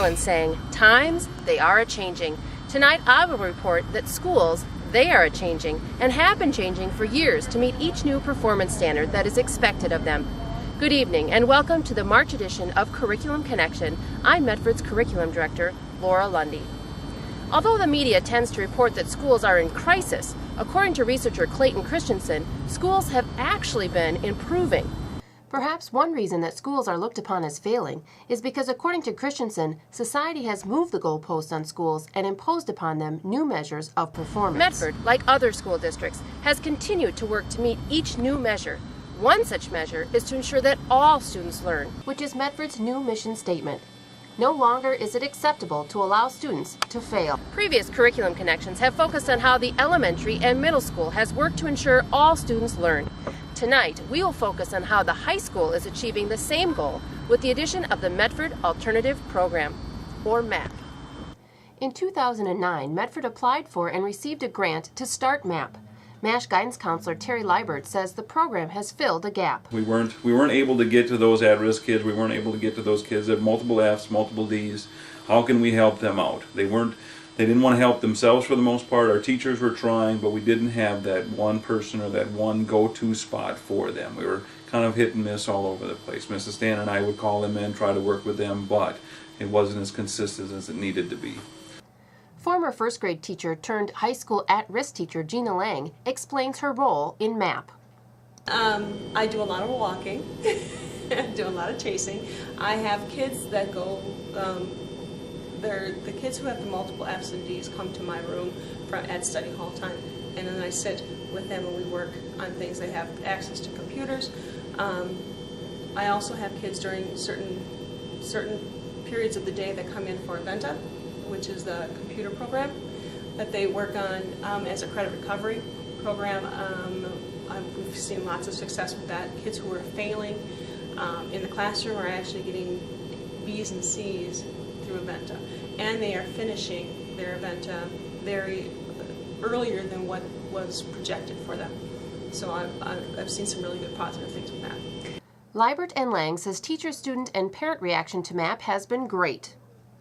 Carolyn saying, times, they are a-changing. Tonight I will report that schools, they are a-changing and have been changing for years to meet each new performance standard that is expected of them. Good evening and welcome to the March edition of Curriculum Connection. I'm Medford's Curriculum Director, Laura Lundy. Although the media tends to report that schools are in crisis, according to researcher Clayton Christensen, schools have actually been improving. Perhaps one reason that schools are looked upon as failing is because, according to Christensen, society has moved the goalposts on schools and imposed upon them new measures of performance. Medford, like other school districts, has continued to work to meet each new measure. One such measure is to ensure that all students learn, which is Medford's new mission statement. No longer is it acceptable to allow students to fail. Previous curriculum connections have focused on how the elementary and middle school has worked to ensure all students learn. Tonight, we will focus on how the high school is achieving the same goal with the addition of the Medford Alternative Program, or MAP. In 2009, Medford applied for and received a grant to start MAP. MASH guidance counselor Terry Liebert says the program has filled a gap. We weren't able to get to those at-risk kids. We weren't able to get to those kids that have multiple Fs, multiple Ds. How can we help them out? They didn't want to help themselves for the most part. Our teachers were trying, but we didn't have that one person or that one go-to spot for them. We were kind of hit and miss all over the place. Mrs. Stan and I would call them in, try to work with them, but it wasn't as consistent as it needed to be. Former first grade teacher turned high school at-risk teacher Gina Lang explains her role in MAP. I do a lot of walking, I do a lot of chasing. I have kids that go, the kids who have the multiple Fs and Ds come to my room at study hall time, and then I sit with them and we work on things. They have access to computers. I also have kids during certain periods of the day that come in for Aventa, which is the computer program that they work on as a credit recovery program. We've seen lots of success with that. Kids who are failing in the classroom are actually getting B's and C's through Aventa, and they are finishing their Aventa very earlier than what was projected for them. So I've seen some really good positive things with that. Liebert and Lang says teacher, student, and parent reaction to MAP has been great.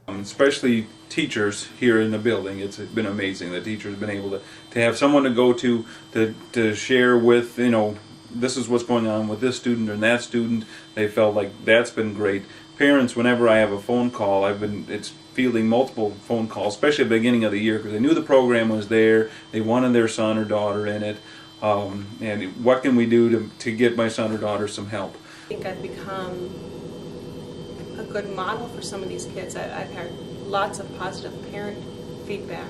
Especially teachers here in the building, it's been amazing. The teachers have been able to have someone to go to share with, this is what's going on with this student or that student. They felt like that's been great. Parents, whenever I have a phone call, it's fielding multiple phone calls, especially at the beginning of the year, because they knew the program was there, they wanted their son or daughter in it, and what can we do to get my son or daughter some help? I think I've become a good model for some of these kids. I've had lots of positive parent feedback.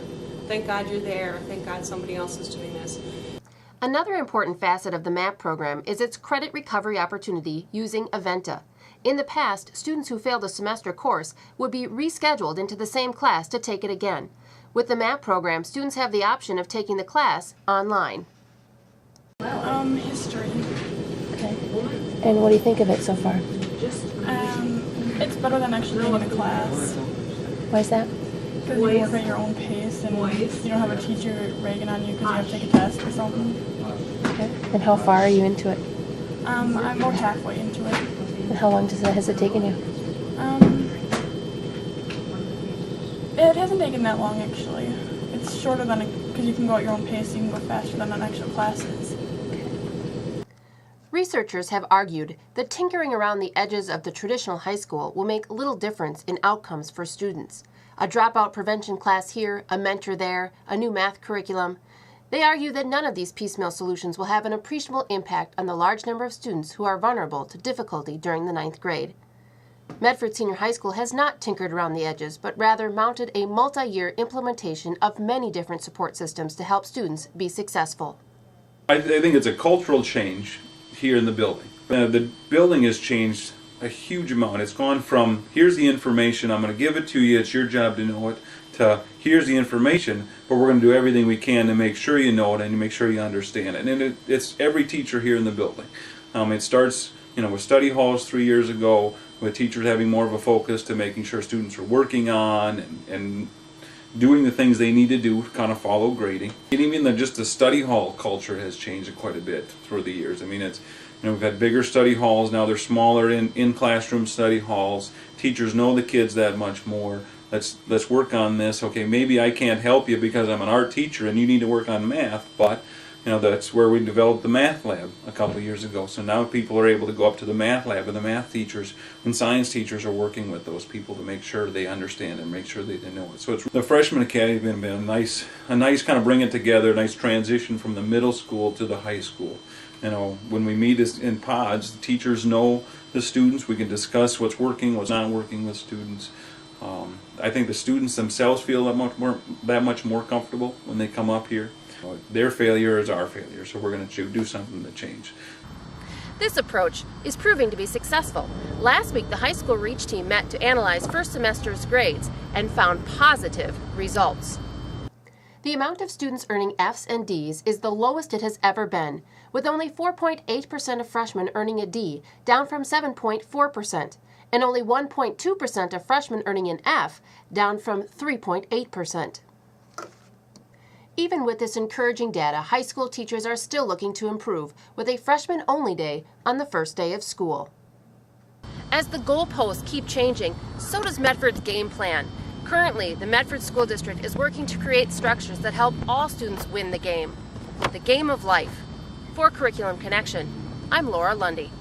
Thank God you're there. Thank God somebody else is doing this. Another important facet of the MAP program is its credit recovery opportunity using Aventa. In the past, students who failed a semester course would be rescheduled into the same class to take it again. With the MAP program, students have the option of taking the class online. History. Okay. And what do you think of it so far? It's better than actually being in a class. Why is that? Because you work at your own pace and you don't have a teacher ragging on you because you have to take a test or something. Okay. And how far are you into it? I'm about halfway into it. And how long has it taken you? It hasn't taken that long actually. It's shorter than because you can go at your own pace, you can go faster than on actual classes. Researchers have argued that tinkering around the edges of the traditional high school will make little difference in outcomes for students. A dropout prevention class here, a mentor there, a new math curriculum. They argue that none of these piecemeal solutions will have an appreciable impact on the large number of students who are vulnerable to difficulty during the 9th grade. Medford Senior High School has not tinkered around the edges, but rather mounted a multi-year implementation of many different support systems to help students be successful. I think it's a cultural change here in the building. The building has changed a huge amount. It's gone from, here's the information, I'm going to give it to you, it's your job to know it, to here's the information, but we're going to do everything we can to make sure you know it and to make sure you understand it. And it's every teacher here in the building. It starts with study halls 3 years ago, with teachers having more of a focus to making sure students are working on and doing the things they need to do to kind of follow grading. And even just the study hall culture has changed quite a bit through the years. I mean, we've had bigger study halls, now they're smaller in classroom study halls, teachers know the kids that much more. Let's work on this. Okay, maybe I can't help you because I'm an art teacher and you need to work on math, but that's where we developed the math lab a couple of years ago. So now people are able to go up to the math lab, and the math teachers and science teachers are working with those people to make sure they understand and make sure they know it. So it's the Freshman Academy has been a nice kind of bring it together, a nice transition from the middle school to the high school. When we meet in pods, the teachers know the students. We can discuss what's working, what's not working with students. I think the students themselves feel that much more comfortable when they come up here. Their failure is our failure, so we're going to do something to change. This approach is proving to be successful. Last week, the high school REACH team met to analyze first semester's grades and found positive results. The amount of students earning F's and D's is the lowest it has ever been, with only 4.8% of freshmen earning a D, down from 7.4%, and only 1.2% of freshmen earning an F, down from 3.8%. Even with this encouraging data, high school teachers are still looking to improve, with a freshman-only day on the first day of school. As the goalposts keep changing, so does Medford's game plan. Currently, the Medford School District is working to create structures that help all students win the game of life. For Curriculum Connection, I'm Laura Lundy.